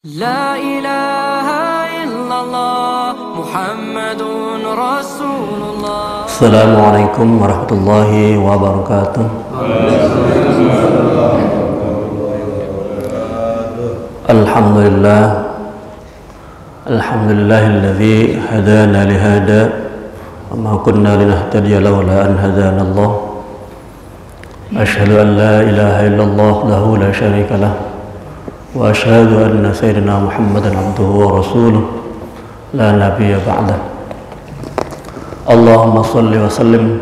La ilaha illallah Muhammadun Rasulullah. Assalamualaikum warahmatullahi wabarakatuh. Alhamdulillah, alhamdulillahilladzi hadana lihada wa ma kunna linahtadiya laula an hadana Allah. Asyhadu an la ilaha illallah lahu la syarika lah wa asyhadu anna sayyidina Muhammadan abduhu wa rasuluh la nabiyya ba'dah. Allahumma salli wa sallim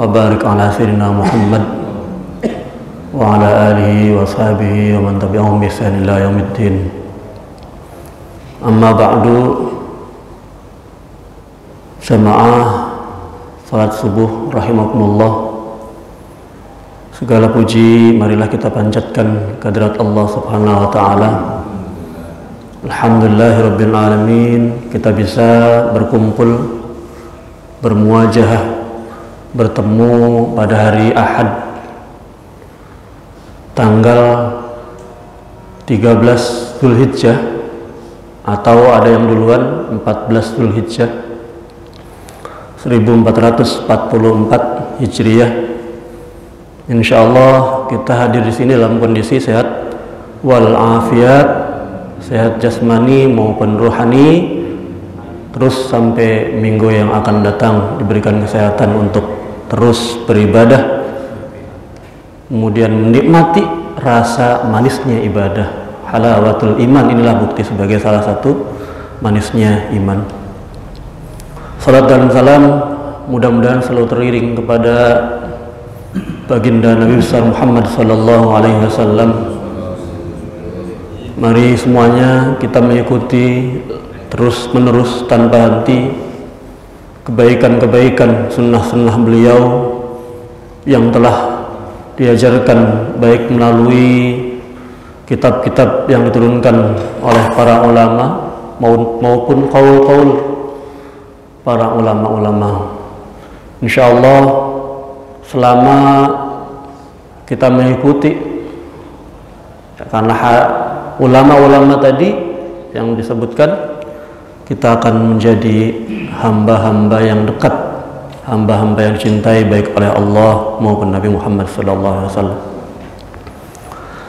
wa barik ala sayyidina Muhammad wa ala alihi wa sahbihi wa man tabi'ahum bi ihsan ila yaumiddin. Amma ba'du. Jamaah salat subuh rahimakumullah. Segala puji marilah kita panjatkan kehadirat Allah Subhanahu wa taala. Alhamdulillahirabbil alamin, kita bisa berkumpul, bermuajahah, bertemu pada hari Ahad tanggal 13 Zulhijjah, atau ada yang duluan 14 Zulhijjah 1444 Hijriah. Insyaallah kita hadir di sini dalam kondisi sehat wal afiat, sehat jasmani maupun rohani, terus sampai minggu yang akan datang diberikan kesehatan untuk terus beribadah, kemudian menikmati rasa manisnya ibadah. Halawatul iman, inilah bukti sebagai salah satu manisnya iman. Salat dan salam mudah-mudahan selalu teriring kepada baginda Nabi besar Muhammad sallallahu alaihi wasallam. Mari semuanya kita mengikuti terus menerus tanpa henti kebaikan-kebaikan sunnah-sunnah beliau yang telah diajarkan, baik melalui kitab-kitab yang diturunkan oleh para ulama maupun qaul-qaul para ulama-ulama. Insyaallah selama kita mengikuti, karena ulama-ulama tadi yang disebutkan, kita akan menjadi hamba-hamba yang dekat, hamba-hamba yang dicintai baik oleh Allah maupun Nabi Muhammad SAW.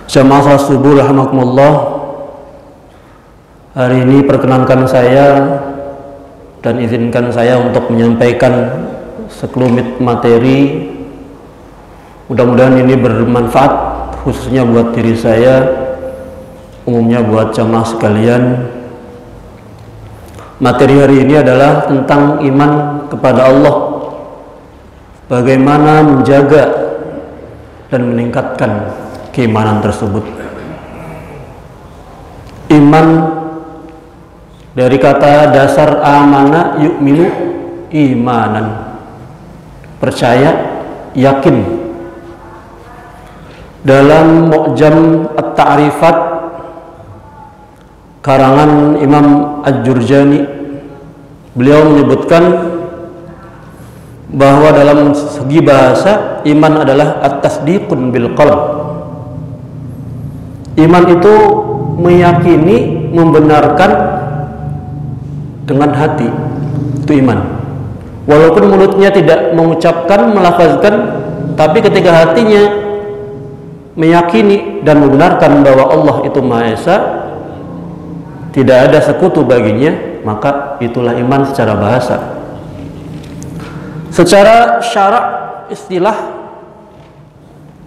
Jamaah salat subuh rahimakumullah, hari ini perkenankan saya dan izinkan saya untuk menyampaikan sekelumit materi. Mudah-mudahan ini bermanfaat, khususnya buat diri saya, umumnya buat jamaah sekalian. Materi hari ini adalah tentang iman kepada Allah, bagaimana menjaga dan meningkatkan keimanan tersebut. Iman dari kata dasar amana yu'minu imanan, percaya, yakin. Dalam Mu'jam At-Ta'rifat karangan Imam Al-Jurjani, beliau menyebutkan bahwa dalam segi bahasa iman adalah at-tasdiqun bil qalb. Iman itu meyakini, membenarkan dengan hati, itu iman. Walaupun mulutnya tidak mengucapkan, melafazkan, tapi ketika hatinya meyakini dan membenarkan bahwa Allah itu Maha Esa, tidak ada sekutu baginya, maka itulah iman secara bahasa. Secara syarak istilah,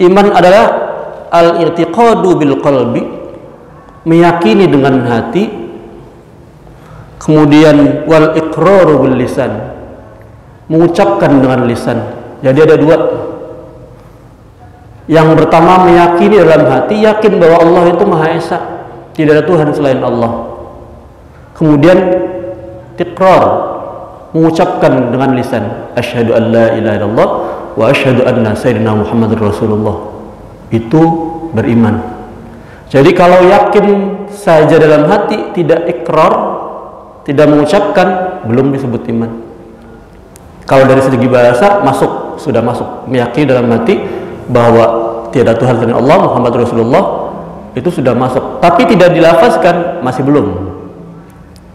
iman adalah al-i'tiqadu bil qalbi, meyakini dengan hati, kemudian wal iqraru bil lisan, mengucapkan dengan lisan. Jadi ada dua. Yang pertama meyakini dalam hati, yakin bahwa Allah itu Maha Esa, tidak ada Tuhan selain Allah. Kemudian iqrar, mengucapkan dengan lisan, asyhadu an la ilaha illallah wa asyhadu anna sayyidina Muhammadur Rasulullah. Itu beriman. Jadi kalau yakin saja dalam hati, tidak iqrar, tidak mengucapkan, belum disebut iman. Kalau dari segi bahasa masuk, sudah masuk, meyakini dalam hati bahwa tiada Tuhan selain Allah, Muhammad Rasulullah, itu sudah masuk, tapi tidak dilafazkan, masih belum.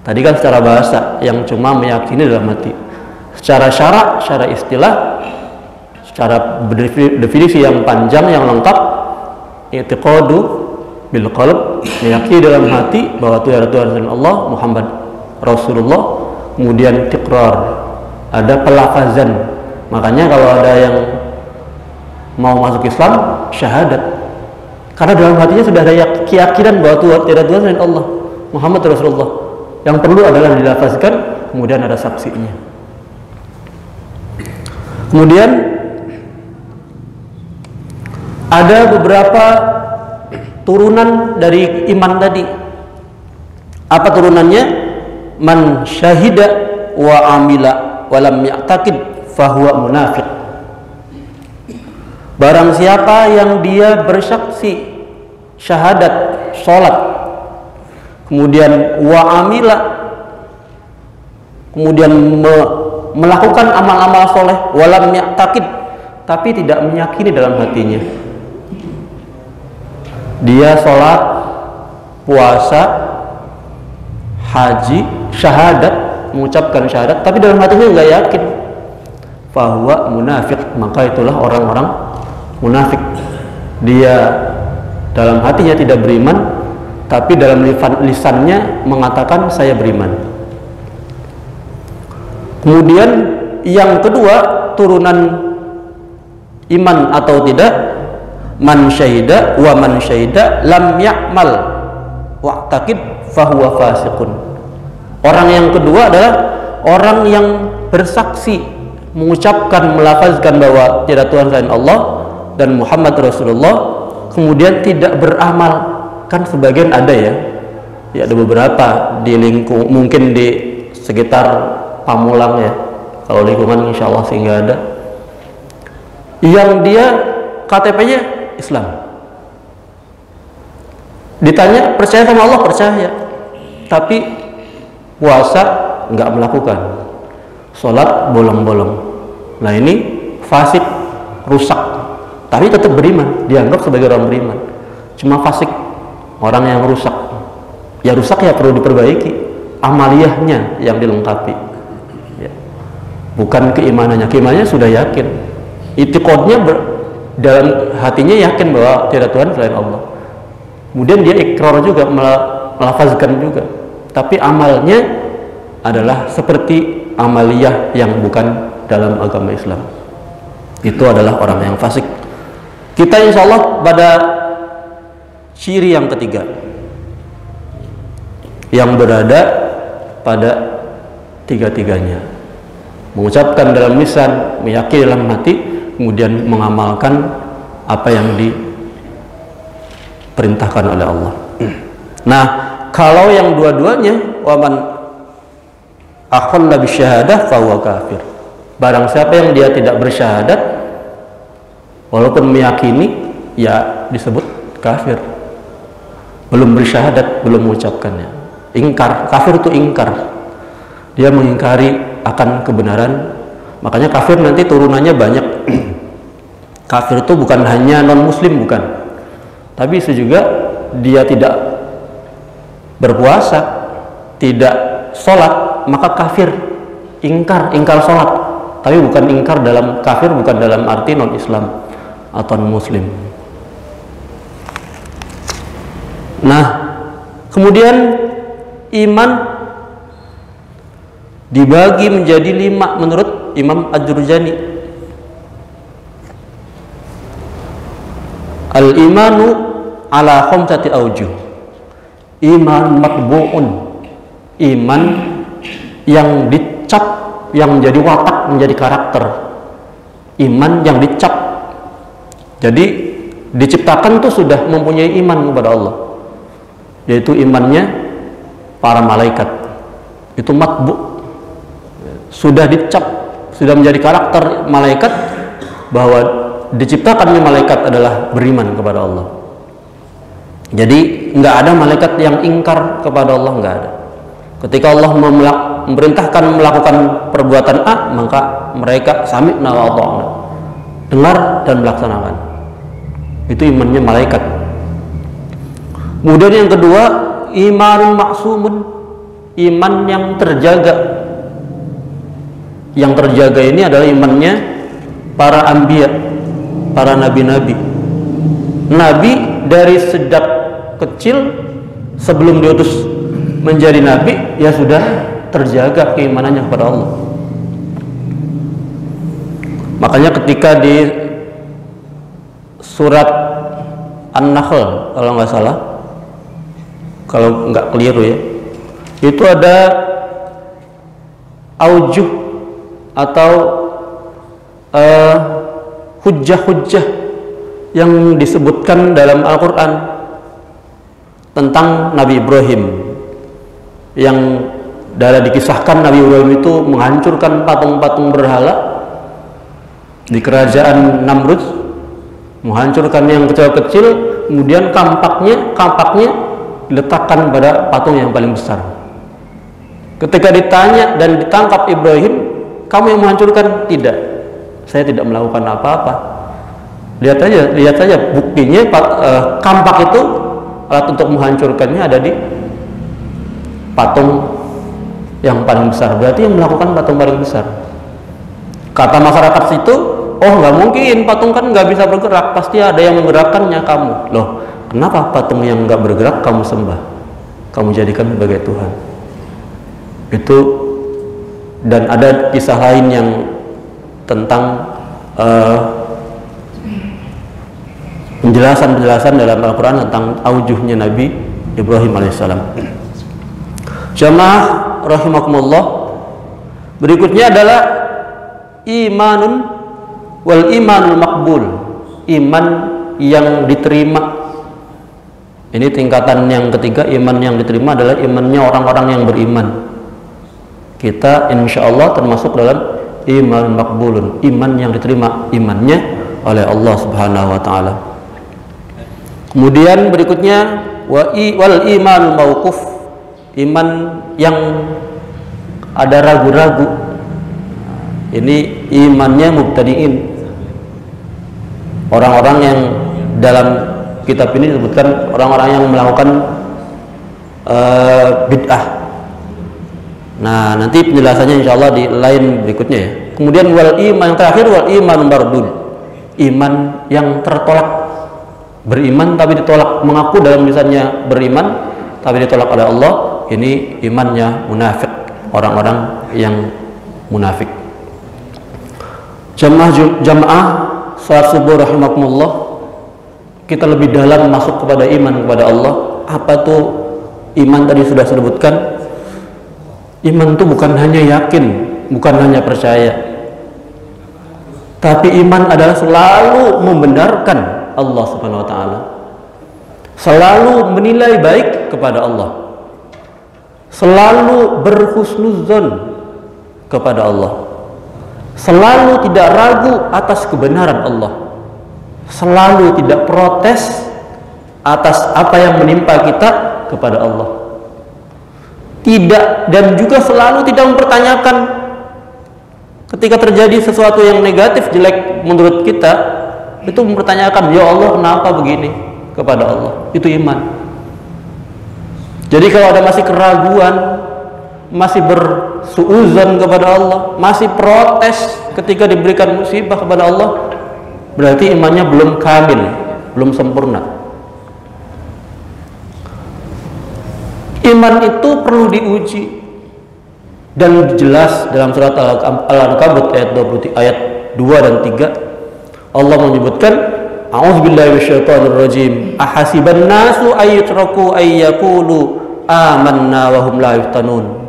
Tadi kan secara bahasa yang cuma meyakini dalam hati. Secara syarak, secara istilah, secara definisi yang panjang yang lengkap, i'tiqadu bil qalb, meyakini dalam hati bahwa tiada Tuhan selain Allah, Muhammad Rasulullah. Kemudian tiqrar, ada pelafazan. Makanya kalau ada yang mau masuk Islam, syahadat. Karena dalam hatinya sudah ada keyakinan bahwa tiada Tuhan selain Allah, Muhammad Rasulullah. Yang perlu adalah dilafazkan, kemudian ada saksinya. Kemudian ada beberapa turunan dari iman tadi. Apa turunannya? Man syahida wa amila wa lam ya'taqid fahuwa munafiq. Barang siapa yang dia bersaksi, syahadat, sholat, kemudian wa amila, kemudian melakukan amal-amal soleh, walam ya'taqid, tapi tidak meyakini dalam hatinya. Dia sholat, puasa, haji, syahadat, mengucapkan syahadat, tapi dalam hatinya nggak yakin, fahuwa munafik, maka itulah orang-orang munafik. Dia dalam hatinya tidak beriman, tapi dalam lisannya mengatakan saya beriman. Kemudian yang kedua, turunan iman atau tidak, man syahida wa man syahida lam ya'mal wa'taqid fahuwa fasiqun. Orang yang kedua adalah orang yang bersaksi, mengucapkan, melafazkan bahwa tidak Tuhan selain Allah dan Muhammad Rasulullah, kemudian tidak beramal. Kan sebagian ada ya ada beberapa di lingkung, mungkin di sekitar Pamulang ya, kalau lingkungan insya Allah sih nggak ada, yang dia KTP-nya Islam. Ditanya percaya sama Allah, percaya, tapi puasa nggak melakukan, sholat bolong-bolong. Nah ini fasik, rusak, tapi tetap beriman, dianggap sebagai orang beriman. Cuma fasik, orang yang rusak. Ya rusak ya perlu diperbaiki, amaliyahnya yang dilengkapi ya. Bukan keimanannya. Keimanannya sudah yakin, i'tiqadnya dalam hatinya yakin bahwa tidak Tuhan selain Allah. Kemudian dia ikrar juga, melafazkan juga, tapi amalnya adalah seperti amaliyah yang bukan dalam agama Islam. Itu adalah orang yang fasik. Kita insya Allah pada ciri yang ketiga, yang berada pada tiga-tiganya, mengucapkan dalam lisan, meyakini dalam hati, kemudian mengamalkan apa yang diperintahkan oleh Allah. Nah, kalau yang dua-duanya, waman akhalla bisyahadah fahuwa kafir. Barang siapa yang dia tidak bersyahadat walaupun meyakini, ya disebut kafir. Belum bersyahadat, belum mengucapkannya. Ingkar, kafir itu ingkar. Dia mengingkari akan kebenaran. Makanya kafir nanti turunannya banyak. Kafir itu bukan hanya non muslim, bukan, tapi itu juga dia tidak berpuasa, tidak sholat, maka kafir. Ingkar sholat, tapi bukan ingkar dalam kafir, bukan dalam arti non Islam atau non muslim. Nah, kemudian iman dibagi menjadi 5 menurut Imam Ad-Durjani. Al-imanu ala khamsati aujuh. Iman matbu'un, iman yang dicap, yang menjadi watak, menjadi karakter. Iman yang dicap, jadi diciptakan tuh sudah mempunyai iman kepada Allah, yaitu imannya para malaikat. Itu matbu, sudah dicap, sudah menjadi karakter malaikat, bahwa diciptakannya malaikat adalah beriman kepada Allah. Jadi nggak ada malaikat yang ingkar kepada Allah, nggak ada. Ketika Allah memerintahkan melakukan perbuatan A, maka mereka sami'na wa ata'na, dengar dan melaksanakan. Itu imannya malaikat. Kemudian yang kedua, imanun maksumun, iman yang terjaga. Yang terjaga ini adalah imannya para anbiya, para nabi-nabi. Nabi dari sejak kecil sebelum diutus menjadi nabi, ya sudah terjaga keimanannya kepada Allah. Makanya ketika di surat An-Nahl, kalau nggak salah, kalau nggak keliru ya, itu ada aujuh atau hujjah-hujjah yang disebutkan dalam Al-Quran tentang Nabi Ibrahim, yang dikisahkan Nabi Ibrahim itu menghancurkan patung-patung berhala di kerajaan Namrud, menghancurkan yang kecil-kecil, kemudian kampaknya diletakkan pada patung yang paling besar. Ketika ditanya dan ditangkap Ibrahim, kamu yang menghancurkan? Tidak, saya tidak melakukan apa-apa. Lihat saja buktinya, kampak itu alat untuk menghancurkannya ada di patung yang paling besar. Berarti yang melakukan patung paling besar. Kata masyarakat situ, oh nggak mungkin, patung kan nggak bisa bergerak, pasti ada yang menggerakkannya kamu. Loh, kenapa patung yang nggak bergerak kamu sembah, kamu jadikan sebagai Tuhan? Itu. Dan ada kisah lain yang tentang penjelasan dalam Al-Quran tentang aujuhnya Nabi Ibrahim alaihissalam. Jamaah rahimakumullah, berikutnya adalah imanun wal imanul makbul, iman yang diterima. Ini tingkatan yang ketiga, iman yang diterima adalah imannya orang-orang yang beriman. Kita insya Allah termasuk dalam iman makbulun, iman yang diterima imannya oleh Allah Subhanahu wa Ta'ala. Kemudian berikutnya wal iman mauquf, iman yang ada ragu-ragu. Ini imannya mubtadi'in, orang-orang yang dalam kitab ini disebutkan orang-orang yang melakukan bid'ah. Nah, nanti penjelasannya insya Allah di lain berikutnya ya. Kemudian wal iman yang terakhir, wal iman mardud, iman yang tertolak. Beriman tapi ditolak, mengaku dalam lisannya beriman tapi ditolak oleh Allah. Ini imannya munafik, orang-orang yang munafik. Jamaah salat subuh rahimakumullah, kita lebih dalam masuk kepada iman kepada Allah. Apa tuh iman? Tadi sudah sebutkan. Iman itu bukan hanya yakin, bukan hanya percaya, tapi iman adalah selalu membenarkan Allah Subhanahu wa Ta'ala, selalu menilai baik kepada Allah, selalu berhusnuzon kepada Allah, selalu tidak ragu atas kebenaran Allah, selalu tidak protes atas apa yang menimpa kita kepada Allah. Tidak, dan juga selalu tidak mempertanyakan ketika terjadi sesuatu yang negatif, jelek menurut kita, itu mempertanyakan, ya Allah kenapa begini kepada Allah. Itu iman. Jadi kalau ada masih keraguan, masih bersuuzon kepada Allah, masih protes ketika diberikan musibah kepada Allah, berarti imannya belum kamil, belum sempurna. Iman itu perlu diuji, dan jelas dalam surat Al-Ankabut ayat 2 dan 3 Allah menyebutkan, a'udzubillahi minasyaitonir rajim, ahasiban nasu ayyutraku ayyaqulu amanna wa hum la yuftanun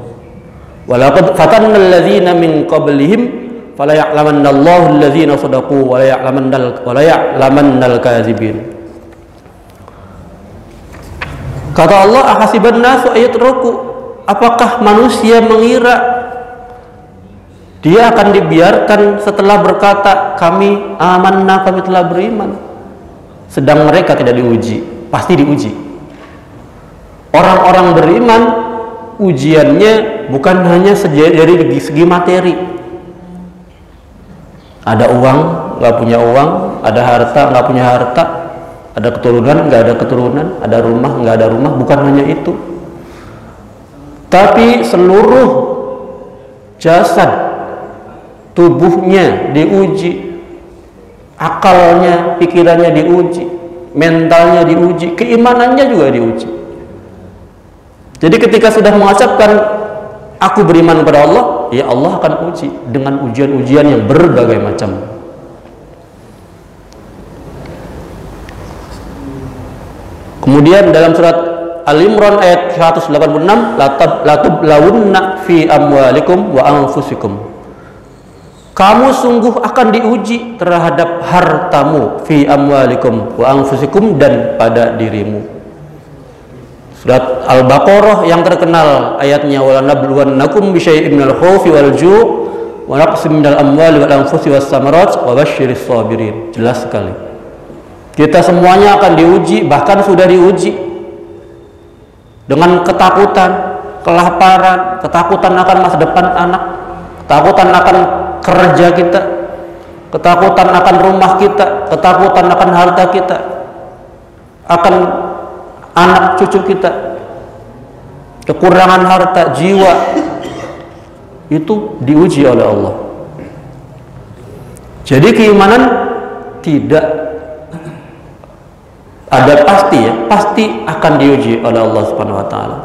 walaqad fatanna alladzina min qablihim fala ya'lamanna Allahu alladzina shadaqu wa la ya'lamannal kadzibin. Kata Allah, ahasiban nasu ayyutraku, apakah manusia mengira dia akan dibiarkan setelah berkata kami amanna, kami telah beriman, sedang mereka tidak diuji? Pasti diuji. Orang-orang beriman ujiannya bukan hanya dari segi materi. Ada uang, nggak punya uang, ada harta, nggak punya harta, Ada keturunan, nggak ada keturunan, ada rumah, nggak ada rumah, bukan hanya itu. Tapi seluruh jasad tubuhnya diuji, akalnya, pikirannya diuji, mentalnya diuji, keimanannya juga diuji. Jadi ketika sudah mengucapkan aku beriman kepada Allah, ya Allah akan uji dengan ujian-ujian yang berbagai macam. Kemudian dalam surat Al-Imran ayat 186, latublawunna fi amwalikum wa anfusikum. Kamu sungguh akan diuji terhadap hartamu, fi amwalikum wa anfusikum, dan pada dirimu. Surat Al-Baqarah yang terkenal ayatnya, walanabluwannakum bisyai'in minal khaufi wal ju' wa naqsim minal amwali wal anfusi was samarat wa basyiris sabirin. Jelas sekali. Kita semuanya akan diuji, bahkan sudah diuji dengan ketakutan, kelaparan, ketakutan akan masa depan anak, ketakutan akan kerja kita, ketakutan akan rumah kita, ketakutan akan harta kita, akan anak cucu kita, kekurangan harta, jiwa, itu diuji oleh Allah. Jadi keimanan tidak ada pasti, ya, pasti akan diuji oleh Allah Subhanahu wa taala.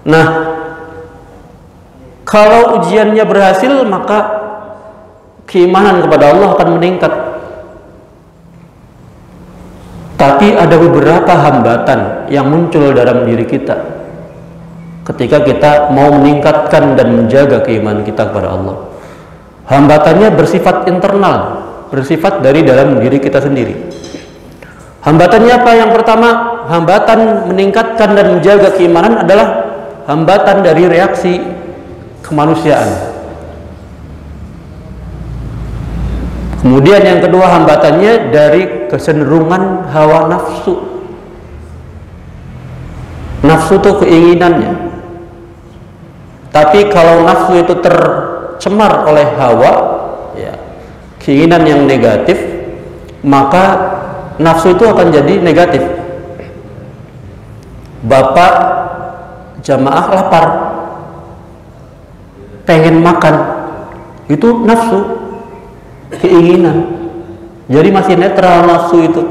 Nah, kalau ujiannya berhasil, maka keimanan kepada Allah akan meningkat. Tapi ada beberapa hambatan yang muncul dalam diri kita ketika kita mau meningkatkan dan menjaga keimanan kita kepada Allah. Hambatannya bersifat internal, bersifat dari dalam diri kita sendiri. Hambatannya apa? Yang pertama, hambatan meningkatkan dan menjaga keimanan adalah hambatan dari reaksi kemanusiaan. Kemudian yang kedua, hambatannya dari kecenderungan hawa nafsu. Nafsu itu keinginannya. Tapi kalau nafsu itu tercemar oleh hawa, ya, keinginan yang negatif, maka nafsu itu akan jadi negatif. Bapak jamaah lapar, pengen makan, itu nafsu, keinginan. Jadi masih netral nafsu itu.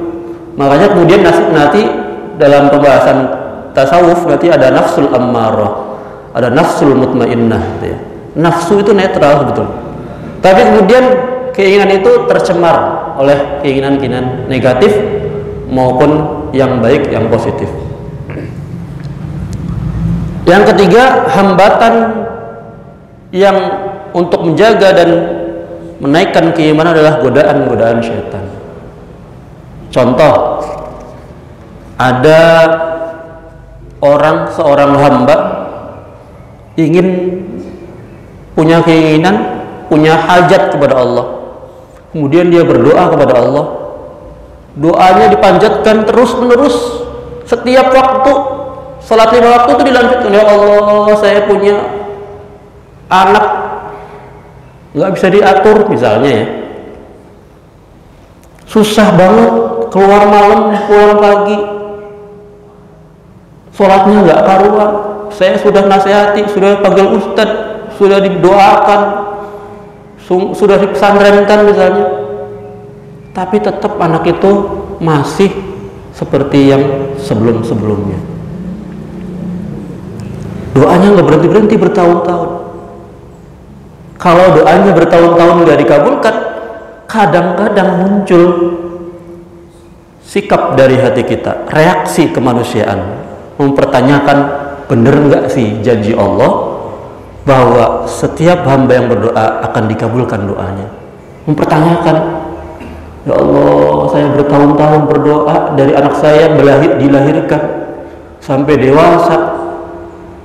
Makanya kemudian nanti dalam pembahasan tasawuf nanti ada nafsul ammarah, ada nafsul mutmainnah, gitu ya. Nafsu itu netral betul. Tapi kemudian keinginan itu tercemar oleh keinginan-keinginan negatif maupun yang baik, yang positif. Yang ketiga, hambatan yang untuk menjaga dan menaikkan keimanan adalah godaan-godaan syaitan. Contoh, ada seorang hamba ingin punya keinginan, punya hajat kepada Allah. Kemudian dia berdoa kepada Allah. Doanya dipanjatkan terus-menerus setiap waktu. Salat 5 waktu itu dilanjutkan, ya Allah, saya punya anak nggak bisa diatur misalnya, ya. Susah banget, keluar malam, pulang pagi. Salatnya nggak karuan. Saya sudah nasihati, sudah panggil ustadz, sudah didoakan, sudah dipesantrenkan misalnya, tapi tetap anak itu masih seperti yang sebelum-sebelumnya. Doanya nggak berhenti-berhenti bertahun-tahun. Kalau doanya bertahun-tahun nggak dikabulkan, kadang-kadang muncul sikap dari hati kita, reaksi kemanusiaan, mempertanyakan, bener nggak sih janji Allah bahwa setiap hamba yang berdoa akan dikabulkan doanya. Mempertanyakan, ya Allah, saya bertahun-tahun berdoa dari anak saya dilahirkan sampai dewasa,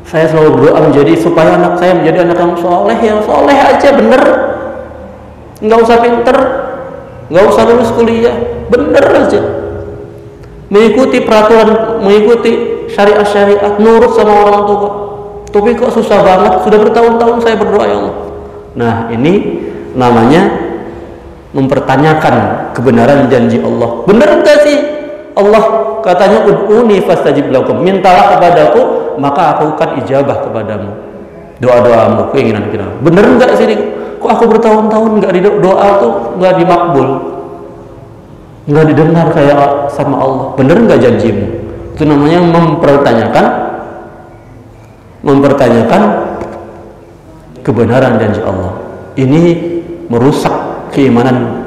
saya selalu berdoa supaya anak saya menjadi anak yang soleh aja, bener, nggak usah pinter, nggak usah lulus kuliah, bener aja, mengikuti peraturan, mengikuti syariat, nurut sama orang tua. Tapi kok susah banget, sudah bertahun-tahun saya berdoa, ya Allah. Nah, ini namanya mempertanyakan kebenaran janji Allah. Benar nggak sih Allah katanya ud'uni fastajib lakum, mintalah kepadaku maka aku akan ijabah kepadamu doa-doamu, keinginan kita. Bener nggak sih? Kok aku bertahun-tahun nggak doa tuh nggak dimakbul, nggak didengar kayak sama Allah? Bener nggak janjimu? Itu namanya mempertanyakan kebenaran janji Allah. Ini merusak keimanan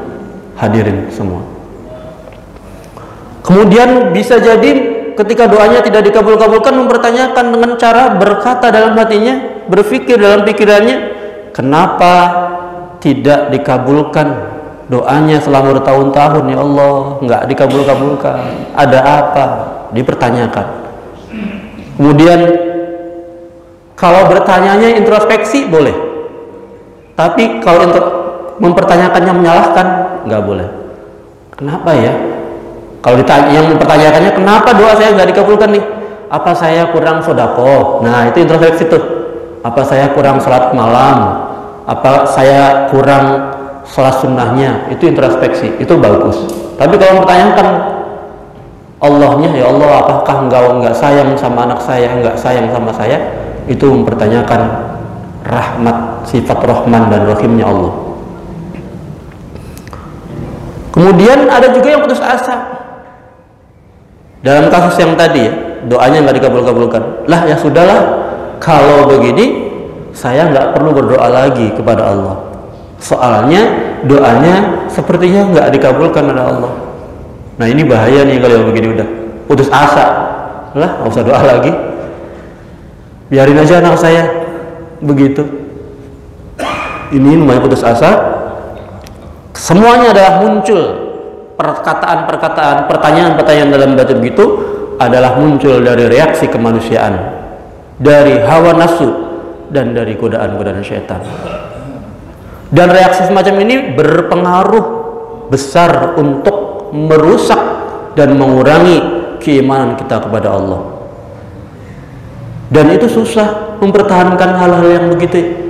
hadirin semua. Kemudian bisa jadi ketika doanya tidak dikabul-kabulkan, mempertanyakan dengan cara berkata dalam hatinya, berpikir dalam pikirannya, kenapa tidak dikabulkan doanya selama bertahun-tahun ya Allah, nggak dikabul-kabulkan, ada apa? Dipertanyakan. Kemudian kalau bertanyanya introspeksi boleh, tapi kalau mempertanyakannya menyalahkan nggak boleh. Kenapa ya? Kalau ditanya, yang mempertanyakannya kenapa doa saya nggak dikabulkan nih? Apa saya kurang sodako? Nah itu introspeksi tuh. Apa saya kurang sholat malam? Apa saya kurang sholat sunnahnya? Itu introspeksi, itu bagus. Tapi kalau mempertanyakan Allahnya, ya Allah apakah engkau nggak sayang sama anak saya, nggak sayang sama saya? Itu mempertanyakan rahmat, sifat Rahman dan Rahimnya Allah. Kemudian ada juga yang putus asa. Dalam kasus yang tadi ya, doanya nggak dikabul-kabulkan. Lah ya sudahlah, kalau begini saya nggak perlu berdoa lagi kepada Allah. Soalnya doanya sepertinya nggak dikabulkan oleh Allah. Nah ini bahaya nih kalau begini, udah putus asa. Lah nggak usah doa lagi, biarin aja anak saya begitu. Ini namanya putus asa. Semuanya adalah muncul perkataan-perkataan, pertanyaan-pertanyaan dalam batin begitu adalah muncul dari reaksi kemanusiaan, dari hawa nafsu dan dari godaan-godaan syaitan. Dan reaksi semacam ini berpengaruh besar untuk merusak dan mengurangi keimanan kita kepada Allah. Dan itu susah mempertahankan hal-hal yang begitu.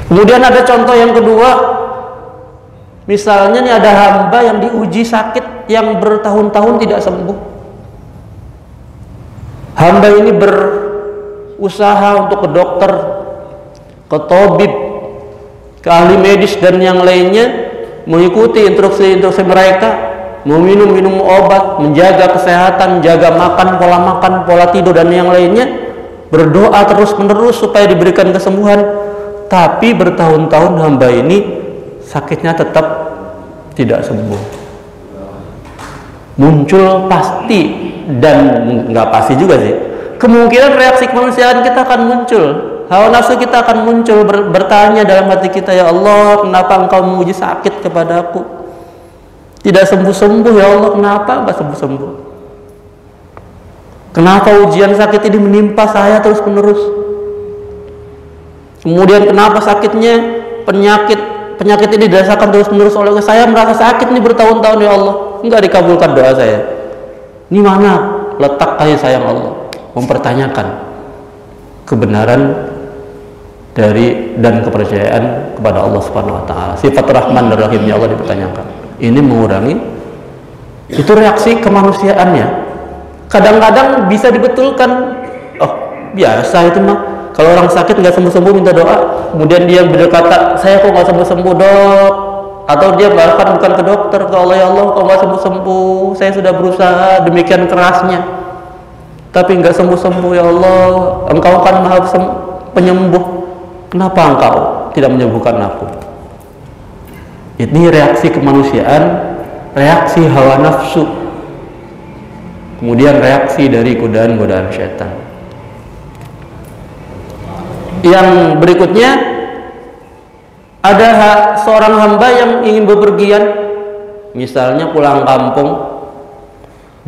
Kemudian ada contoh yang kedua. Misalnya nih ada hamba yang diuji sakit yang bertahun-tahun tidak sembuh. Hamba ini berusaha untuk ke dokter, ke tabib, ke ahli medis dan yang lainnya, mengikuti instruksi-instruksi mereka, meminum obat, menjaga kesehatan, jaga makan, pola tidur dan yang lainnya, berdoa terus-menerus supaya diberikan kesembuhan. Tapi bertahun-tahun hamba ini sakitnya tetap tidak sembuh. Muncul pasti, dan nggak pasti juga sih, kemungkinan reaksi kemanusiaan kita akan muncul, hawa nafsu kita akan muncul, bertanya dalam hati kita, ya Allah kenapa engkau menguji sakit kepadaku, tidak sembuh-sembuh, ya Allah kenapa nggak sembuh-sembuh, kenapa ujian sakit ini menimpa saya terus-menerus, kemudian kenapa sakitnya, penyakit ini dirasakan terus-menerus oleh saya, merasa sakit nih bertahun-tahun, ya Allah enggak dikabulkan doa saya. Ini mana letak kasih sayang Allah? Mempertanyakan kebenaran dari dan kepercayaan kepada Allah Subhanahu wa taala. Sifat Rahman dan Rahimnya Allah dipertanyakan. Ini mengurangi, itu reaksi kemanusiaannya. Kadang-kadang bisa dibetulkan. Oh, biasa itu mah. Kalau orang sakit nggak sembuh-sembuh minta doa, kemudian dia berkata, saya kok nggak sembuh-sembuh dok, atau dia bahkan bukan ke dokter, ke Allah, ya Allah kok nggak sembuh-sembuh, saya sudah berusaha demikian kerasnya, tapi nggak sembuh-sembuh, ya Allah, engkau kan maha penyembuh, kenapa engkau tidak menyembuhkan aku? Ini reaksi kemanusiaan, reaksi hawa nafsu, kemudian reaksi dari godaan-godaan syaitan. Yang berikutnya ada seorang hamba yang ingin bepergian, misalnya pulang kampung,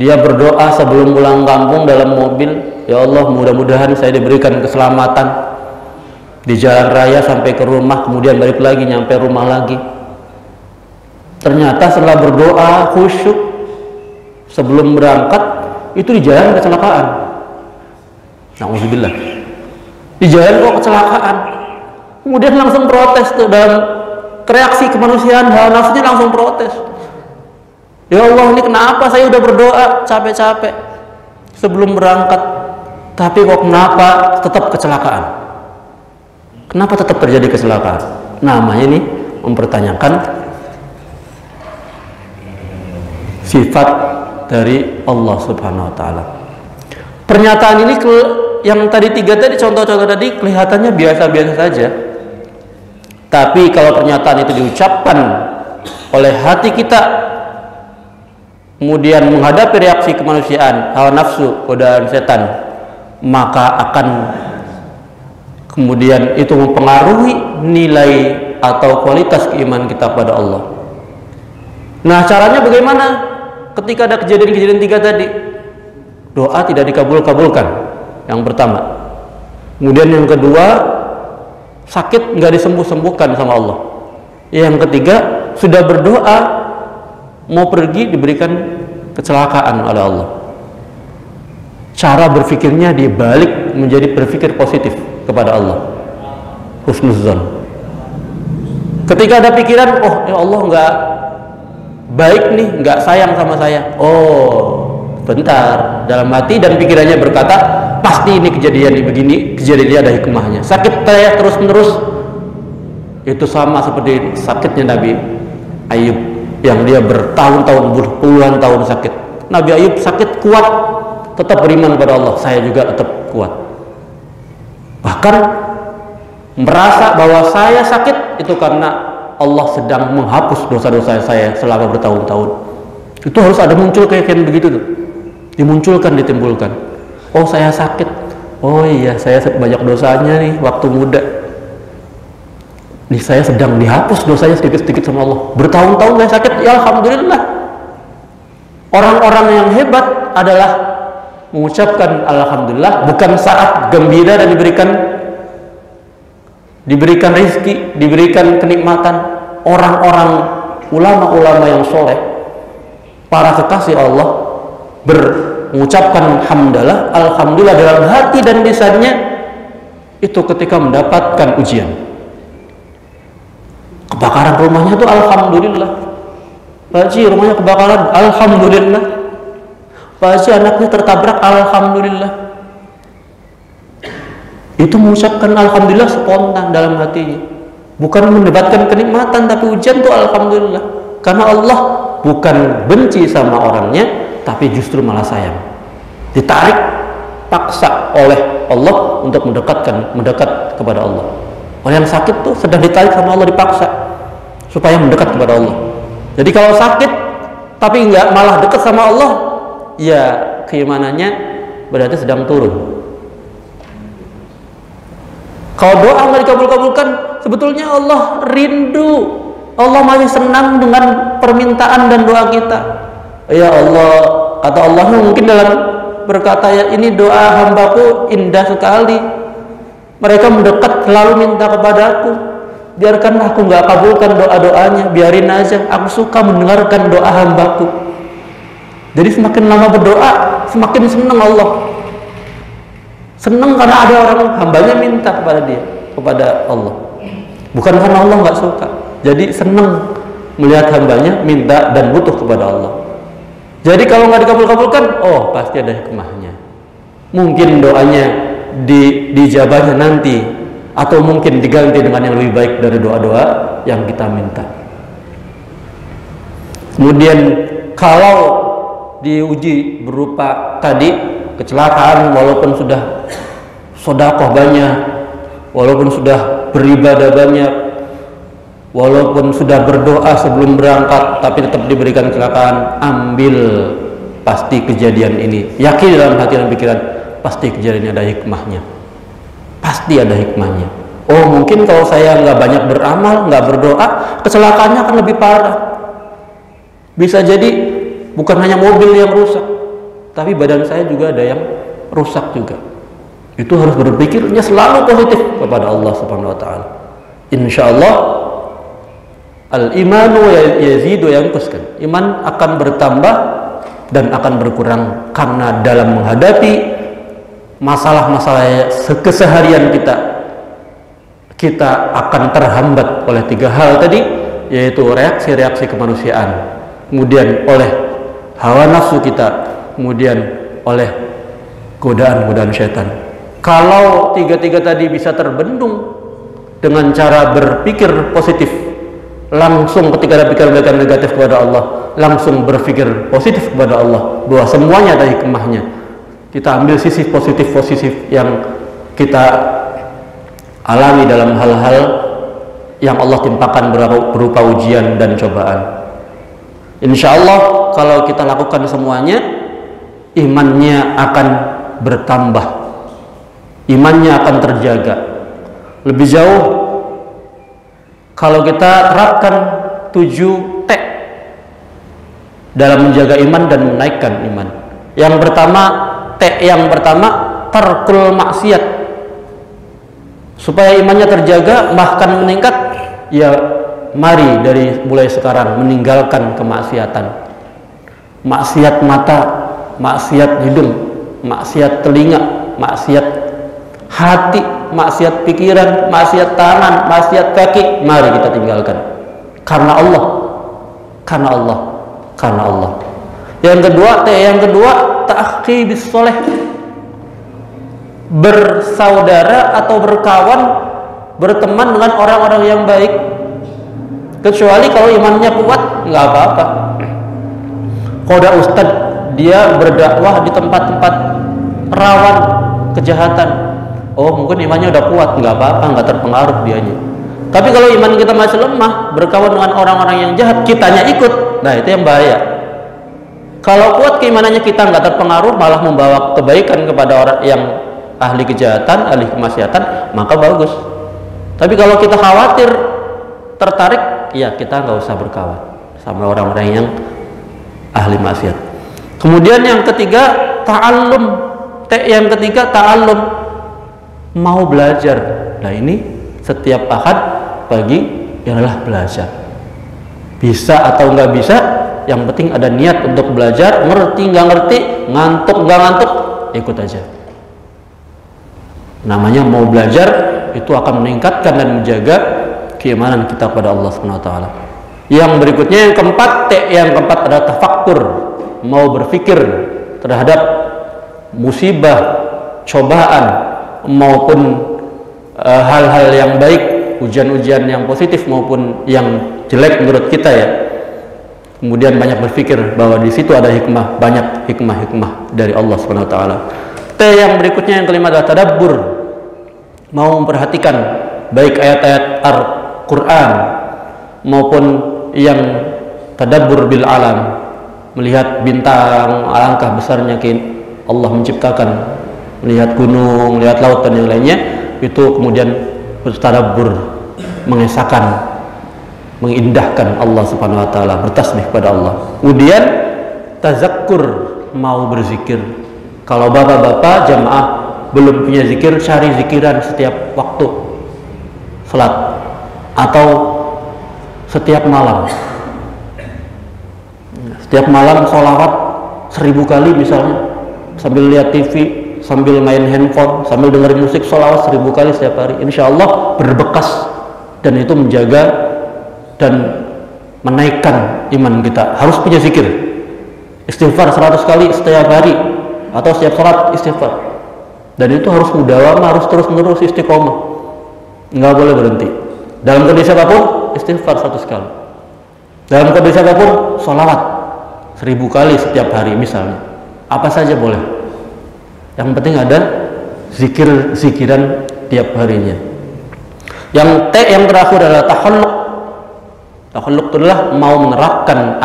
dia berdoa sebelum pulang kampung dalam mobil, ya Allah mudah-mudahan saya diberikan keselamatan di jalan raya sampai ke rumah, kemudian balik lagi nyampe rumah lagi. Ternyata setelah berdoa khusyuk sebelum berangkat, itu di jalan kecelakaan. Na'udzubillah. Di jalan kok kecelakaan, kemudian langsung protes tuh, dalam reaksi kemanusiaan, hawa nafsunya langsung protes, Ya Allah, ini kenapa saya udah berdoa capek-capek sebelum berangkat, tapi kok kenapa tetap kecelakaan? Kenapa tetap terjadi kecelakaan? Namanya ini mempertanyakan sifat dari Allah Subhanahu wa taala. Pernyataan ini yang tadi tiga tadi, contoh-contoh tadi kelihatannya biasa-biasa saja. Tapi kalau pernyataan itu diucapkan oleh hati kita, kemudian menghadapi reaksi kemanusiaan, hawa nafsu, godaan setan, maka akan kemudian itu mempengaruhi nilai atau kualitas keimanan kita pada Allah. Nah, caranya bagaimana ketika ada kejadian-kejadian tiga tadi? Doa tidak dikabul-kabulkan, yang pertama. Kemudian yang kedua, sakit nggak disembuh-sembuhkan sama Allah. Yang ketiga, sudah berdoa mau pergi diberikan kecelakaan oleh Allah. Cara berpikirnya dibalik menjadi berpikir positif kepada Allah, husnuzon. Ketika ada pikiran, oh ya Allah nggak baik nih, nggak sayang sama saya, oh bentar, dalam hati dan pikirannya berkata, pasti ini kejadian ini begini, kejadian ini ada hikmahnya. Sakit saya terus menerus, itu sama seperti sakitnya Nabi Ayub yang dia bertahun-tahun, puluhan tahun sakit. Nabi Ayub sakit kuat, tetap beriman kepada Allah. Saya juga tetap kuat. Bahkan merasa bahwa saya sakit itu karena Allah sedang menghapus dosa-dosa saya selama bertahun-tahun. Itu harus ada muncul kayak begitu tuh. Dimunculkan, ditimbulkan. Oh, saya sakit. Oh iya, saya banyak dosanya nih waktu muda. Nih saya sedang dihapus dosanya sedikit-sedikit sama Allah. Bertahun-tahun saya sakit, ya Alhamdulillah. Orang-orang yang hebat adalah mengucapkan Alhamdulillah bukan saat gembira dan diberikan rezeki, diberikan kenikmatan. Orang-orang ulama-ulama yang soleh, para kekasih Allah, mengucapkan hamdalah, Alhamdulillah dalam hati dan lisannya itu ketika mendapatkan ujian. Kebakaran rumahnya itu Alhamdulillah. Pak Haji, rumahnya kebakaran, Alhamdulillah. Pak Haji, anaknya tertabrak, Alhamdulillah. Itu mengucapkan Alhamdulillah spontan dalam hatinya, bukan mendapatkan kenikmatan, tapi ujian itu Alhamdulillah. Karena Allah bukan benci sama orangnya, tapi justru malah sayang. Ditarik paksa oleh Allah untuk mendekat kepada Allah. Orang yang sakit tuh sedang ditarik sama Allah, dipaksa supaya mendekat kepada Allah. Jadi kalau sakit tapi nggak malah dekat sama Allah, ya keimanannya berarti sedang turun. Kalau doa nggak dikabul-kabulkan, sebetulnya Allah rindu, Allah masih senang dengan permintaan dan doa kita. Ya Allah, kata Allah mungkin dalam berkata, ya ini doa hambaku indah sekali. Mereka mendekat selalu minta kepadaku. Biarkanlah aku nggak kabulkan doa-doanya, biarin aja. Aku suka mendengarkan doa hambaku. Jadi semakin lama berdoa, semakin senang Allah. Senang karena ada orang hambanya minta kepada dia, kepada Allah. Bukan karena Allah nggak suka. Jadi senang melihat hambanya minta dan butuh kepada Allah. Jadi kalau nggak dikabul-kabulkan, oh pasti ada hikmahnya. Mungkin doanya dijabahnya nanti, atau mungkin diganti dengan yang lebih baik dari doa-doa yang kita minta. Kemudian kalau diuji berupa tadi kecelakaan, walaupun sudah sedekah banyak, walaupun sudah beribadah banyak, walaupun sudah berdoa sebelum berangkat, tapi tetap diberikan kecelakaan, ambil pasti kejadian ini, yakin dalam hati dan pikiran, pasti kejadian ini ada hikmahnya, pasti ada hikmahnya. Oh mungkin kalau saya nggak banyak beramal, nggak berdoa, kecelakaannya akan lebih parah. Bisa jadi bukan hanya mobil yang rusak, tapi badan saya juga ada yang rusak juga. Itu harus berpikirnya selalu positif kepada Allah Subhanahu Wa Taala. Insya Allah al-imanu yazidu yanquskan. Iman akan bertambah dan akan berkurang karena dalam menghadapi masalah-masalah keseharian kita akan terhambat oleh tiga hal tadi, yaitu reaksi-reaksi kemanusiaan, kemudian oleh hawa nafsu kita, kemudian oleh godaan-godaan syaitan. Kalau tiga-tiga tadi bisa terbendung dengan cara berpikir positif, langsung ketika ada pikiran-pikiran negatif kepada Allah, langsung berpikir positif kepada Allah, bahwa semuanya ada hikmahnya. Kita ambil sisi positif-positif yang kita alami dalam hal-hal yang Allah timpakan berupa ujian dan cobaan. Insya Allah kalau kita lakukan semuanya, imannya akan bertambah, imannya akan terjaga. Lebih jauh kalau kita terapkan 7 T dalam menjaga iman dan menaikkan iman. Yang pertama, T yang pertama, tarkul maksiat. Supaya imannya terjaga bahkan meningkat, ya mari dari mulai sekarang meninggalkan kemaksiatan. Maksiat mata, maksiat hidung, maksiat telinga, maksiat hati, maksiat pikiran, maksiat tangan, maksiat kaki, mari kita tinggalkan. Karena Allah, karena Allah, karena Allah. Yang kedua, yang kedua, ta'akhi bis soleh. Bersaudara atau berkawan, berteman dengan orang-orang yang baik, kecuali kalau imannya kuat, nggak apa-apa. Kalau ada ustadz, dia berdakwah di tempat-tempat rawan kejahatan, oh mungkin imannya udah kuat, nggak apa-apa, nggak terpengaruh dianya. Tapi kalau iman kita masih lemah, berkawan dengan orang-orang yang jahat, kitanya ikut, nah itu yang bahaya. Kalau kuat keimanannya kita nggak terpengaruh, malah membawa kebaikan kepada orang yang ahli kejahatan, ahli kemaksiatan, maka bagus. Tapi kalau kita khawatir tertarik, ya kita nggak usah berkawan sama orang-orang yang ahli maksiat. Kemudian yang ketiga, ta'allum. Yang ketiga, ta'allum, mau belajar. Nah ini setiap ahad pagi adalah belajar. Bisa atau nggak bisa, yang penting ada niat untuk belajar. Ngerti nggak ngerti, ngantuk nggak ngantuk, ikut aja. Namanya mau belajar, itu akan meningkatkan dan menjaga keimanan kita kepada Allah Subhanahu wa taala. Yang berikutnya, yang keempat, yang keempat adalah tafakkur, mau berpikir terhadap musibah, cobaan maupun hal-hal yang baik, ujian-ujian yang positif maupun yang jelek menurut kita ya. Kemudian banyak berpikir bahwa di situ ada hikmah, banyak hikmah-hikmah dari Allah Subhanahu wa taala. Yang berikutnya, yang kelima adalah tadabbur, mau memperhatikan baik ayat-ayat Al-Quran maupun yang tadabbur bil alam, melihat bintang, alangkah besarnya Allah menciptakan, melihat gunung, melihat laut dan yang lainnya, itu kemudian bertadabbur, mengesahkan, mengindahkan Allah Subhanahu wa taala, bertasbih kepada Allah. Kemudian tazakkur, mau berzikir. Kalau bapak-bapak jamaah belum punya zikir, cari zikiran setiap waktu salat atau setiap malam. Setiap malam sholawat 1000 kali misalnya, sambil lihat TV, sambil main handphone, sambil dengerin musik, sholawat 1000 kali setiap hari. Insya Allah berbekas, dan itu menjaga dan menaikkan iman kita. Harus punya zikir, istighfar 100 kali setiap hari atau setiap sholat istighfar, dan itu harus mudawamah, harus terus menerus istiqomah, nggak boleh berhenti. Dalam kondisi apapun istighfar 100 kali, dalam kondisi apapun sholawat 1000 kali setiap hari misalnya, apa saja boleh, yang penting ada zikiran tiap harinya. Yang yang terakhir adalah takhalluk. Takhalluk itu adalah mau menerapkan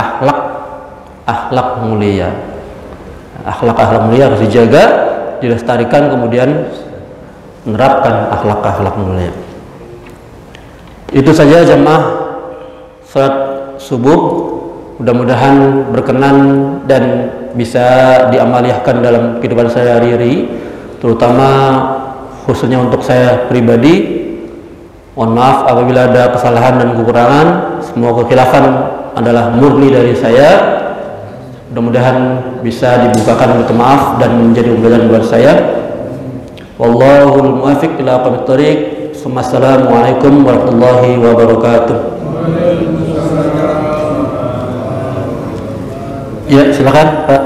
akhlak mulia. Akhlak mulia harus dijaga, dilestarikan, kemudian menerapkan akhlak mulia. Itu saja jemaah salat subuh, mudah-mudahan berkenan dan bisa diamaliyahkan dalam kehidupan saya hari-hari, terutama khususnya untuk saya pribadi. Mohon maaf apabila ada kesalahan dan kekurangan. Semua kekhilafan adalah murni dari saya. Mudah-mudahan bisa dibukakan pintu maaf dan menjadi pembelajaran buat saya. Wallahul muwaffiq ila aqwamit thoriq. Assalamualaikum warahmatullahi wabarakatuh. Ya, silakan Pak.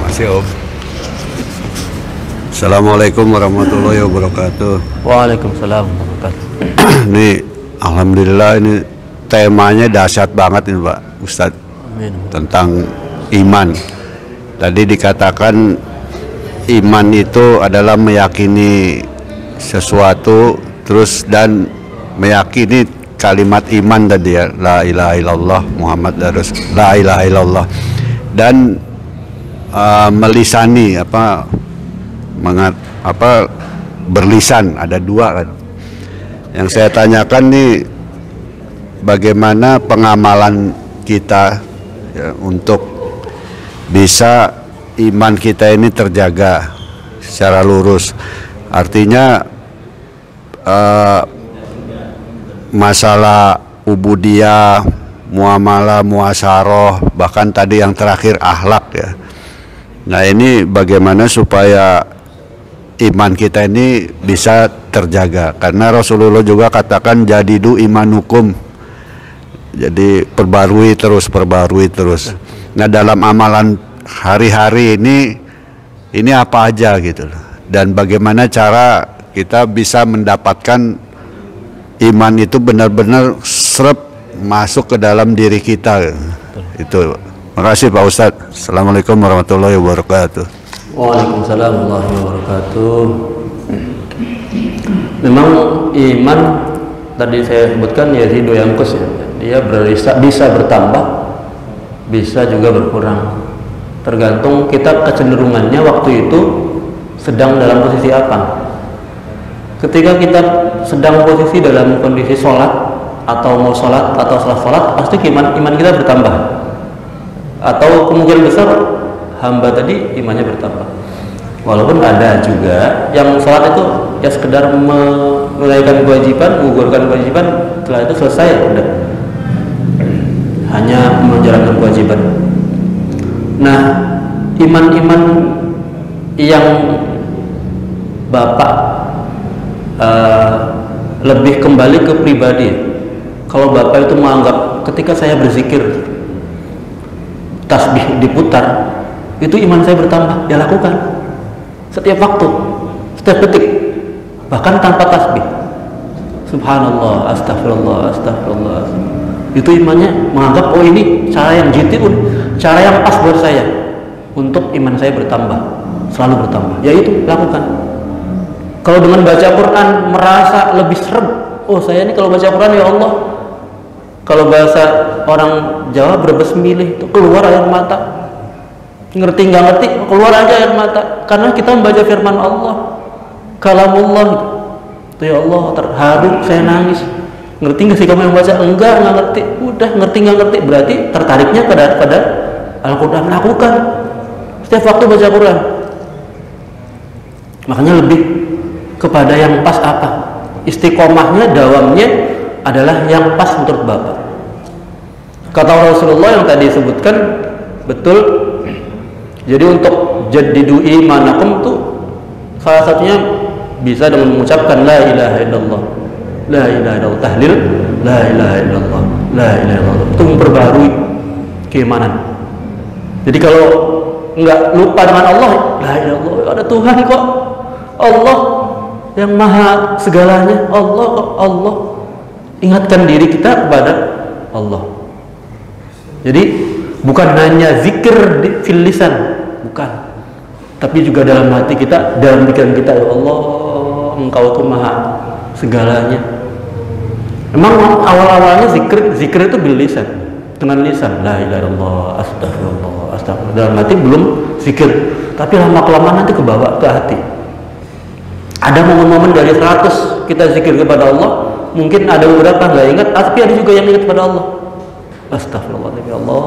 Masih Om. Assalamualaikum warahmatullahi wabarakatuh. Waalaikumsalam warahmatullahi wabarakatuh. Ini alhamdulillah ini temanya dahsyat banget ini Pak Ustadz. Amin. Tentang iman. Tadi dikatakan iman itu adalah meyakini sesuatu terus dan meyakini kalimat iman tadi ya, la ilaha illallah Muhammad Rasul, la ilaha illallah, dan melisani berlisan, ada dua kan. Yang saya tanyakan nih, bagaimana pengamalan kita ya, untuk bisa iman kita ini terjaga secara lurus. Artinya masalah ubudiyah, muamalah, muasaroh, bahkan tadi yang terakhir akhlak ya. Nah ini bagaimana supaya iman kita ini bisa terjaga, karena Rasulullah juga katakan jadidu imanukum, jadi perbarui terus. Nah dalam amalan hari-hari ini apa aja gitu loh, dan bagaimana cara kita bisa mendapatkan iman itu benar-benar serap masuk ke dalam diri kita. Itu. Makasih Pak Ustadz. Assalamualaikum warahmatullahi wabarakatuh. Waalaikumsalam warahmatullahi wabarakatuh. Memang iman tadi saya sebutkan yazidu yanqus ya. Dia bisa bertambah, bisa juga berkurang. Tergantung kita kecenderungannya waktu itu sedang dalam posisi apa. Ketika kita sedang posisi dalam kondisi sholat atau mau sholat atau setelah sholat, pasti iman kita bertambah. Atau kemungkinan besar hamba tadi imannya bertambah. Walaupun ada juga yang sholat itu ya sekedar menunaikan kewajiban, menggugurkan kewajiban, setelah itu selesai ya udah, hanya menjalankan kewajiban. Nah, iman-iman yang Bapak lebih kembali ke pribadi. Kalau Bapak itu menganggap ketika saya berzikir, tasbih diputar, itu iman saya bertambah, ya lakukan setiap waktu, setiap detik, bahkan tanpa tasbih. Subhanallah, astagfirullah, astagfirullah. Itu imannya menganggap, oh ini cara yang jitu, cara yang pas buat saya untuk iman saya bertambah, selalu bertambah. Ya itu lakukan. Kalau dengan baca Quran merasa lebih serem, oh saya ini kalau baca Quran ya Allah, kalau bahasa orang Jawa berbes milih itu keluar air mata, ngerti nggak ngerti keluar aja air mata, karena kita membaca firman Allah, kalamullah itu ya Allah, terharu saya nangis. Ngerti nggak sih kamu yang baca? Enggak ngerti. Udah ngerti nggak ngerti, berarti tertariknya pada Al-Quran. Lakukan setiap waktu baca Quran, makanya lebih kepada yang pas apa, istiqomahnya, dawamnya adalah yang pas menurut Bapak. Kata Rasulullah yang tadi disebutkan betul. Jadi untuk jadidu imanakum tuh salah satunya bisa dengan mengucapkan la ilaha illallah, la ilaha illallah, tahlil la ilaha illallah, la ilaha illallah, itu memperbarui keimanan. Jadi kalau nggak lupa dengan Allah, la ilaha illallah, ada Tuhan kok, Allah yang maha segalanya, Allah kok, Allah. Ingatkan diri kita kepada Allah. Jadi bukan hanya zikir di fil lisan, bukan, tapi juga dalam hati kita, dalam pikiran kita, ya Allah, Engkau itu maha segalanya. Memang awal-awalnya zikir itu bil lisan, dengan lisan, la ilaha illallah, astagfirullah, astagfirullah. Dalam hati belum zikir, tapi lama-kelamaan nanti kebawa ke hati. Ada momen-momen dari 100 kita zikir kepada Allah, mungkin ada beberapa nggak ingat, tapi ada juga yang ingat kepada Allah. Astagfirullahaladzim, ya Allah,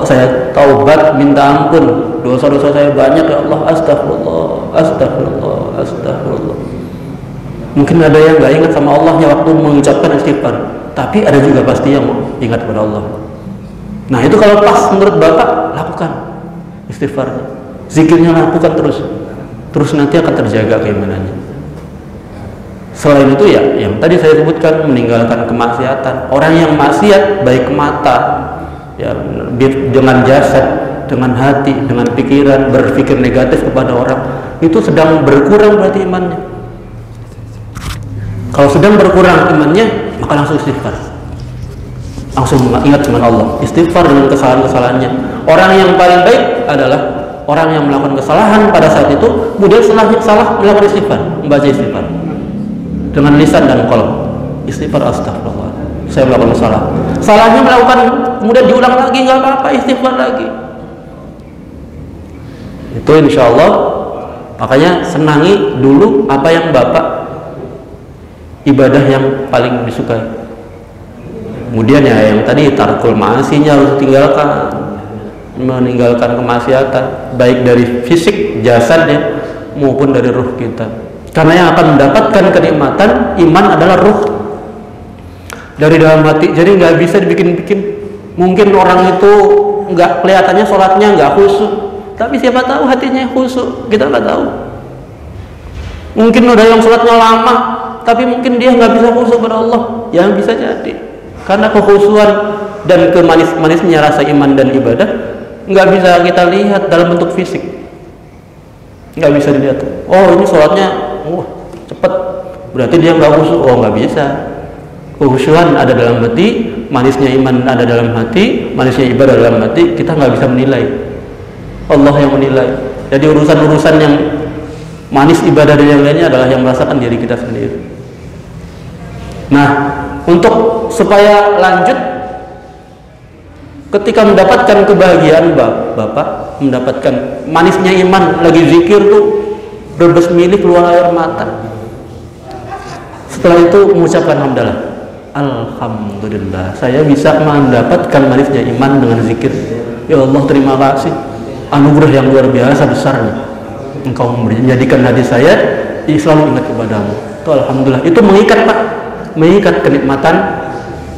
saya taubat minta ampun, dosa-dosa saya banyak ya Allah, astagfirullah, astagfirullah, astagfirullah. Mungkin ada yang nggak ingat sama Allahnya waktu mengucapkan istighfar, tapi ada juga pasti yang ingat kepada Allah. Nah itu kalau pas menurut Bapak, lakukan istighfarnya, zikirnya lakukan terus nanti akan terjaga keimanannya. Selain itu ya yang tadi saya sebutkan, meninggalkan kemaksiatan. Orang yang maksiat baik mata ya, dengan jasad, dengan hati, dengan pikiran, berpikir negatif kepada orang, itu sedang berkurang berarti imannya. Kalau sedang berkurang imannya, maka langsung istighfar, langsung ingat dengan Allah, istighfar dengan kesalahan-kesalahannya. Orang yang paling baik adalah orang yang melakukan kesalahan pada saat itu, kemudian setelah salah melakukan istighfar, membaca istighfar dengan lisan dan qalb. Istighfar, astagfirullah, saya melakukan salah, salahnya melakukan, kemudian diulang lagi, nggak apa-apa, istighfar lagi. Itu insya Allah. Makanya senangi dulu apa yang Bapak, ibadah yang paling disukai. Kemudian ya yang tadi, tarkul ma'asinya harus ditinggalkan, meninggalkan kemaksiatan baik dari fisik jasadnya maupun dari ruh kita, karena yang akan mendapatkan kenikmatan iman adalah ruh dari dalam hati. Jadi nggak bisa dibikin-bikin. Mungkin orang itu nggak kelihatannya sholatnya nggak khusyuk, tapi siapa tahu hatinya khusyuk, kita nggak tahu. Mungkin ada yang sholatnya lama, tapi mungkin dia nggak bisa khusyuk pada Allah. Yang bisa jadi karena kekhusyuan dan kemanis-manisnya rasa iman dan ibadah nggak bisa kita lihat dalam bentuk fisik, nggak bisa dilihat. Oh ini sholatnya cepet, berarti dia nggak khusyuk. Oh nggak bisa. Kekhusyuan ada dalam hati, manisnya iman ada dalam hati, manisnya ibadah dalam hati. Kita nggak bisa menilai, Allah yang menilai. Jadi urusan-urusan yang manis ibadah dan yang lainnya adalah yang merasakan diri kita sendiri. Nah, untuk supaya lanjut, ketika mendapatkan kebahagiaan Bapak, mendapatkan manisnya iman, lagi zikir tuh berbesmilih keluar air mata. Setelah itu mengucapkan hamdalah, alhamdulillah saya bisa mendapatkan manisnya iman dengan zikir. Ya Allah, terima kasih, anugerah yang luar biasa besarnya. Engkau menjadikan hati saya selalu ingat kepadamu. Itu alhamdulillah. Itu mengikat Pak, mengikat kenikmatan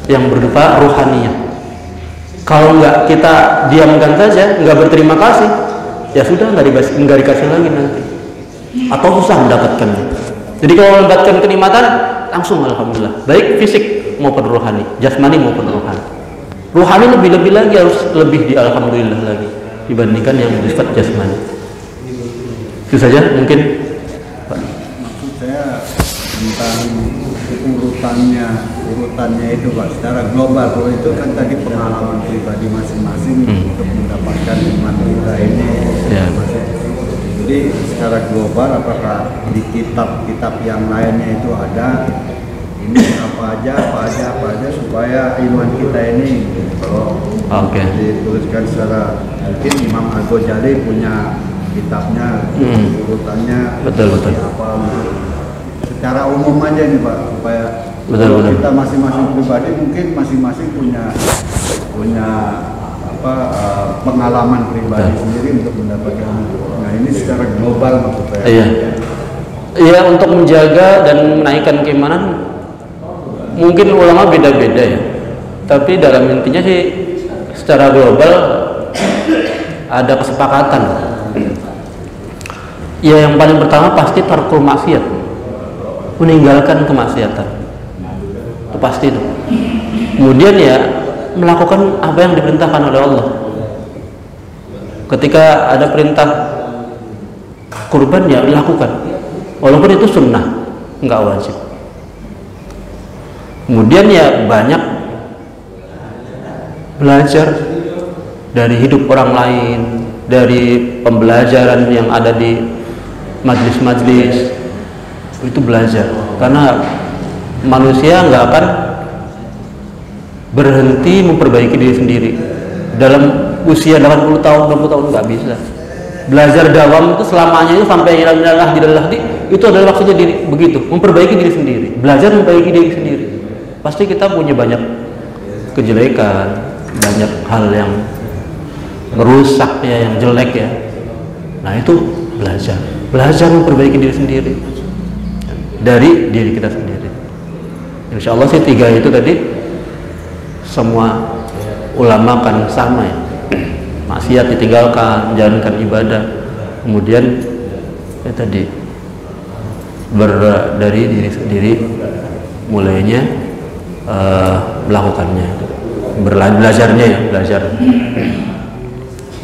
yang berupa rohaniyah. Kalau nggak kita diamkan saja, nggak berterima kasih, ya sudah nggak dikasih lagi nanti, atau susah mendapatkannya. Jadi kalau mendapatkan kenikmatan langsung alhamdulillah, baik fisik maupun rohani, jasmani maupun rohani. Rohani lebih lagi, harus lebih di alhamdulillah lagi dibandingkan yang bersifat jasmani. Itu saja mungkin Pak. Maksud saya tentang urutannya itu Pak, secara global. Kalau itu kan tadi pengalaman pribadi masing-masing untuk mendapatkan iman kita ini Ya. Jadi secara global, apakah di kitab-kitab yang lainnya itu ada ini apa aja supaya iman kita ini, kalau dituliskan secara, mungkin Imam Al-Ghazali punya kitabnya, urutannya betul. apa, secara umum aja nih Pak, supaya betul. kita masing-masing pribadi mungkin masing-masing punya pengalaman pribadi sendiri untuk mendapatkan. Nah ini secara global maksud saya. Iya, untuk menjaga dan menaikkan keimanan mungkin ulama beda-beda ya, tapi dalam intinya sih secara global ada kesepakatan. Ya yang paling pertama pasti tarkul maksiat, meninggalkan kemaksiatan, itu pasti itu. Kemudian ya melakukan apa yang diperintahkan oleh Allah. Ketika ada perintah kurban ya lakukan, walaupun itu sunnah, nggak wajib. Kemudian ya banyak belajar dari hidup orang lain, dari pembelajaran yang ada di majlis-majlis, itu belajar. Karena manusia nggak akan berhenti memperbaiki diri sendiri dalam usia 80 tahun, 60 tahun, nggak bisa. Belajar dawam itu selamanya itu sampai ilallah itu adalah maksudnya diri, begitu, memperbaiki diri sendiri, belajar memperbaiki diri sendiri. Pasti kita punya banyak kejelekan, banyak hal yang merusak ya, yang jelek ya. Nah itu belajar memperbaiki diri sendiri dari diri kita sendiri. Insya Allah sih 3 itu tadi semua ulama kan sama ya. Maksiat ditinggalkan, menjalankan ibadah, kemudian ya tadi dari diri sendiri, mulainya melakukannya, belajar.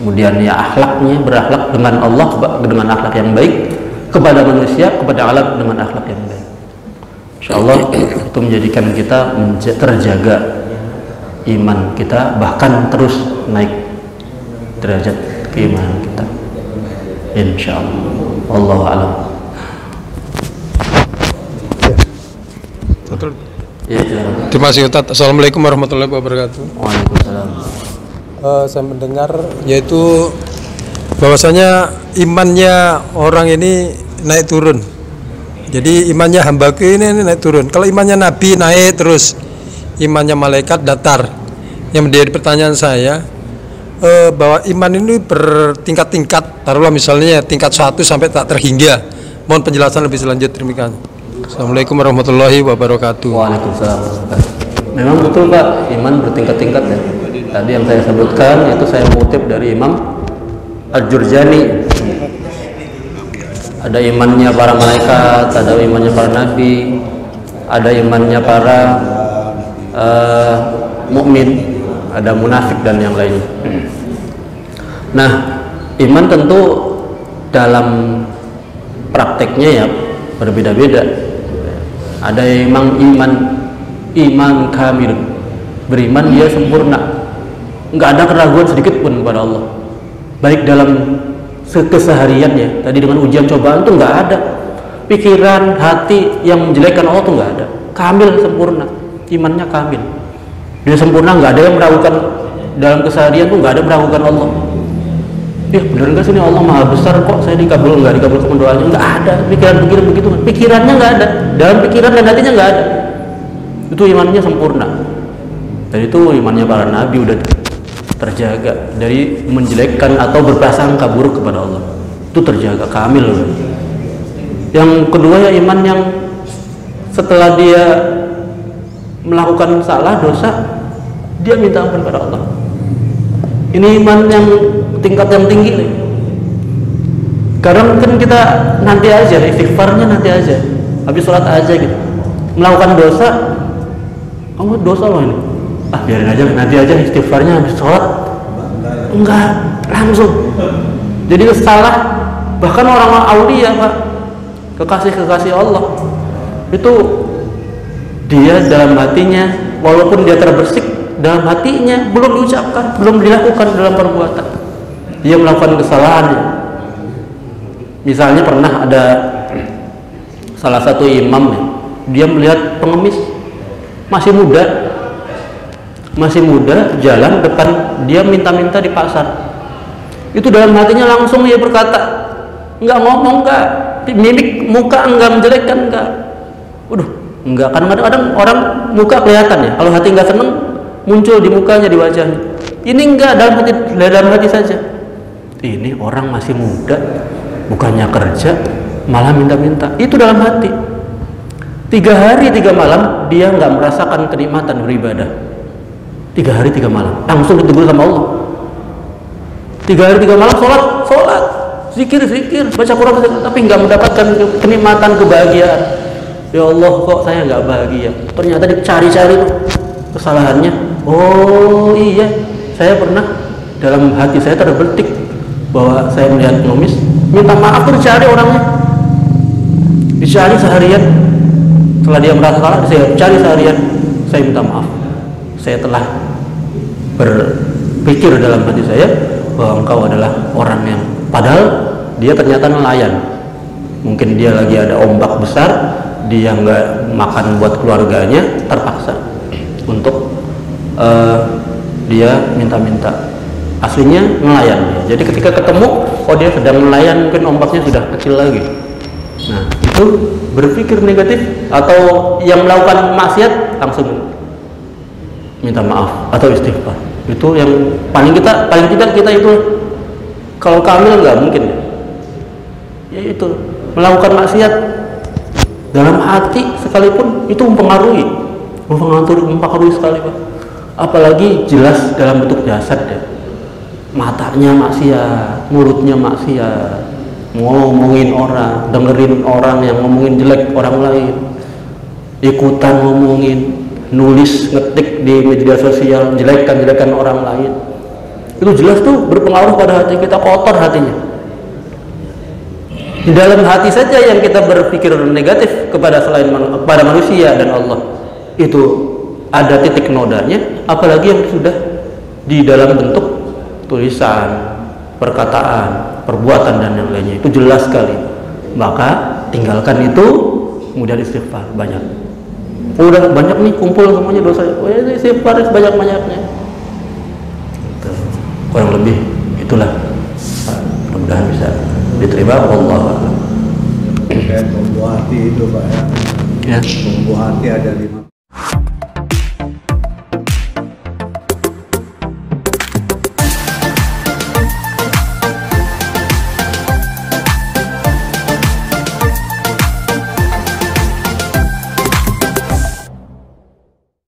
Kemudian ya akhlaknya, berakhlak dengan Allah dengan akhlak yang baik, kepada manusia, kepada alam dengan akhlak yang baik. Insyaallah itu menjadikan kita terjaga iman kita, bahkan terus naik derajat keimanan kita. Insyaallah. Wallahu a'lam. Ya, terima kasih Ustaz. Assalamualaikum warahmatullahi wabarakatuh. Waalaikumsalam. Saya mendengar yaitu bahwasanya imannya orang ini naik turun. Jadi imannya hambaku ini naik turun. Kalau imannya Nabi naik terus, imannya malaikat datar. Yang menjadi pertanyaan saya, bahwa iman ini bertingkat-tingkat. Taruhlah misalnya tingkat 1 sampai tak terhingga. Mohon penjelasan lebih selanjut. Terima kasih. Assalamualaikum warahmatullahi wabarakatuh. Waalaikumsalam. Memang betul Pak, iman bertingkat-tingkat ya. Tadi yang saya sebutkan itu saya mengutip dari Imam Al-Jurjani. Ada imannya para malaikat, ada imannya para nabi, ada imannya para mukmin, ada munafik dan yang lainnya. Nah, iman tentu dalam prakteknya ya berbeda-beda. Ada iman kamil, beriman dia sempurna, nggak ada keraguan sedikit pun kepada Allah, baik dalam kesehariannya. Tadi dengan ujian cobaan tuh nggak ada pikiran hati yang menjelekkan Allah, tuh nggak ada. Kamil, sempurna, imannya kamil, dia sempurna, nggak ada yang meragukan dalam keseharian tuh, nggak ada meragukan Allah. Bener nggak sih ini Allah maha besar, kok saya dikabul nggak dikabulkan doanya? Nggak ada pikiran begitu, pikirannya nggak ada, dalam pikiran dan hatinya nggak ada. Itu imannya sempurna. Dan itu imannya para nabi udah terjaga dari menjelekkan atau berprasangka buruk kepada Allah. Itu terjaga kamil. Yang kedua ya iman yang setelah dia melakukan salah dosa, dia minta ampun pada Allah. Ini iman yang tingkat yang tinggi nih. Kadang kan kita nanti aja, istighfarnya nanti aja, habis sholat aja gitu. Melakukan dosa, kamu dosa loh ini. Biarin aja, nanti aja istighfarnya habis sholat. Enggak, langsung. Jadi salah, bahkan orang aulia Pak, kekasih Allah, itu dia dalam hatinya, walaupun dia terbersih, dalam hatinya belum diucapkan, belum dilakukan dalam perbuatan, dia melakukan kesalahan. Misalnya pernah ada salah satu imam, dia melihat pengemis masih muda jalan depan dia, minta-minta di pasar. Itu dalam hatinya langsung dia berkata, nggak ngomong, nggak mimik muka, nggak menjelekkan, nggak. Enggak, kadang-kadang orang muka kelihatan ya, kalau hati nggak seneng muncul di mukanya, di wajahnya. Ini enggak, dalam hati saja. Ini orang masih muda, bukannya kerja, malah minta-minta. Itu dalam hati. 3 hari 3 malam dia nggak merasakan kenikmatan beribadah. 3 hari 3 malam langsung ditegur sama Allah. 3 hari 3 malam sholat, zikir, baca Quran, tapi nggak mendapatkan kenikmatan, kebahagiaan. Ya Allah, kok saya nggak bahagia? Ternyata dicari-cari kesalahannya. Oh iya, saya pernah dalam hati saya terbetik bahwa saya melihat pengemis, minta maaf tuh dicari orangnya, dicari seharian. Setelah dia merasa salah, saya cari seharian, saya minta maaf. Saya telah berpikir dalam hati saya bahwa engkau adalah orang yang, padahal dia ternyata nelayan. Mungkin dia lagi ada ombak besar, dia nggak makan buat keluarganya, terpaksa untuk dia minta-minta. Aslinya nelayan. Jadi ketika ketemu, dia sedang nelayan, mungkin ombaknya sudah kecil lagi. Nah, itu berpikir negatif atau yang melakukan maksiat langsung minta maaf atau istighfar. Itu yang paling tidak kita itu, kalau kamil nggak mungkin ya itu melakukan maksiat dalam hati sekalipun itu mempengaruhi sekali Pak. Apalagi jelas dalam bentuk jasad ya, matanya maksiat, mulutnya maksiat, ngomongin orang, dengerin orang yang ngomongin jelek orang lain, ikutan ngomongin, nulis, ngetik di media sosial jelekan orang lain, itu jelas tuh berpengaruh pada hati kita, kotor hatinya. Di dalam hati saja yang kita berpikir negatif kepada kepada manusia dan Allah, itu ada titik nodanya, apalagi yang sudah di dalam bentuk tulisan, perkataan, perbuatan dan yang lainnya, itu jelas sekali. Maka tinggalkan itu, kemudian istighfar banyak. Udah banyak nih kumpul semuanya dosa, istighfar sebanyak-banyaknya. Kurang lebih itulah, mudah-mudahan bisa diterima. Allah kayak bumbu hati itu Pak ya. Ya. Bumbu hati ada 5.